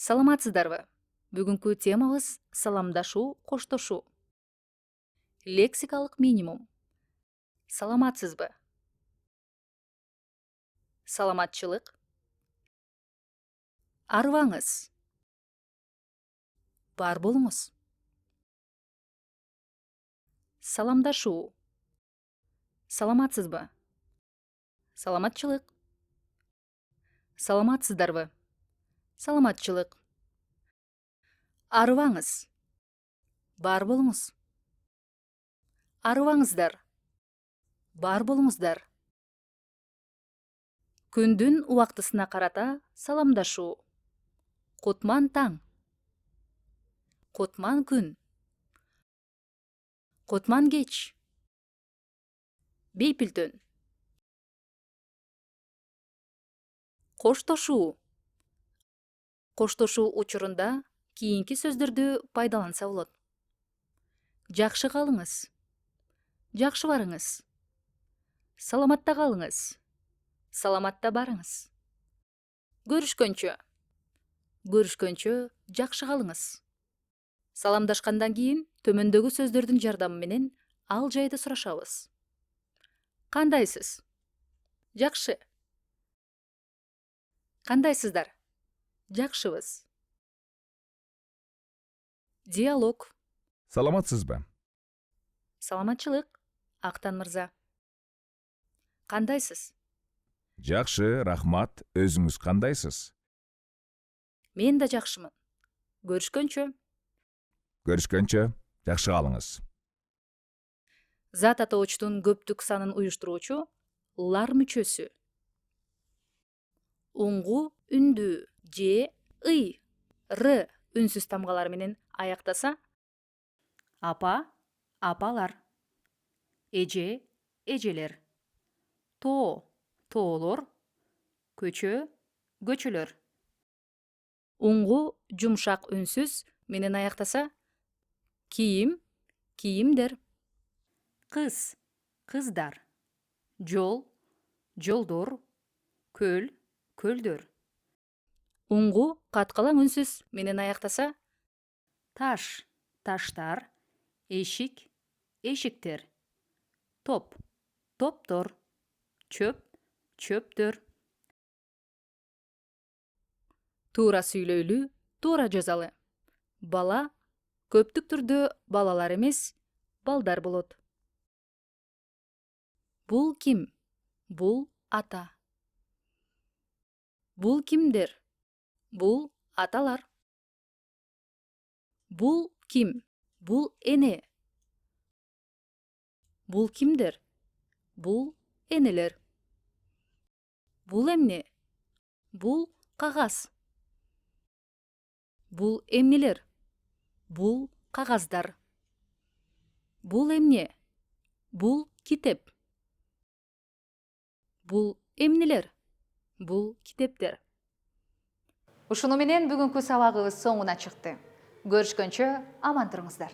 Саламатсыздарбы? Бүгүнкү темабыз саламдашуу, коштошуу. Лексикалык минимум. Саламатсызбы? Саламатчылык. Арыбаңыз. Бар болуңуз. Саламдашуу. Саламатсызбы? Саламатчылык. Саламатсыздарбы? Саламатчылык. Арыбаңыз. Бар болуңуз. Арыбаңыздар. Бар болуңуздар. Күндүн убактысына карата саламдашуу. Кутман таң. Кутман күн. Кутман кеч. Бейпилтөн. Коштошуу. Коштошуу учурунда кийинки сөздөрдү пайдаланса болот. Жакшы калыңыз. Жакшы барыңыз. Саламатта калыңыз. Саламатта барыңыз. Көрүшкөнчө. Көрүшкөнчө жакшы калыңыз. Саламдашкандан кийин төмөндөгү сөздөрдүн жардамы менен ал жайды сурашабыз. Кандайсыз? Жакшы. Кандайсыздар? Жакшыбыз. Диалог. Саламатсызбы? Саламатчылык. Актан мырза. Кандайсыз? Жакшы, рахмат. Өзүңүз кандайсыз? Мен да жакшымын. Көрүшкөнчө. Көрүшкөнчө, жакшы калыңыз. Зат атоочтун көптүк санын уюштуруучу лар мүчөсү. Уңгу үндүү же ый, р үнсүз тамгалар менен аяктаса: апа, апалар. Эже, эжелер. Тоо, тоолор. Көчө, көчөлөр. Уңгу жумшак үнсүз менен аяктаса: кийим, кийимдер. Кыз, кыздар. Жол, жолдор. Көл, көлдөр. Уңгу каткалаң үнсүз менен аяктаса: таш, таштар. Эшик, эшиктер. Топ, топтор. Чөп, чөптөр. Туура сүйлөйлүү, туура жазалы. Бала көптүк түрдө балалар эмес, балдар болот. Бул ким? Бул ата. Бул кимдер? Бул аталар. Бул ким? Бул эне. Бул кимдер? Бул энелер. Бул эмне? Бул кагаз. Бул эмнелер? Бул кагаздар. Бул эмне? Бул китеп. Бул эмнелер? Бул китептер. Ушуну менен бүгүнкү сабагыбыз соңуна чыкты. Көрүшкөнчө аман туруңуздар.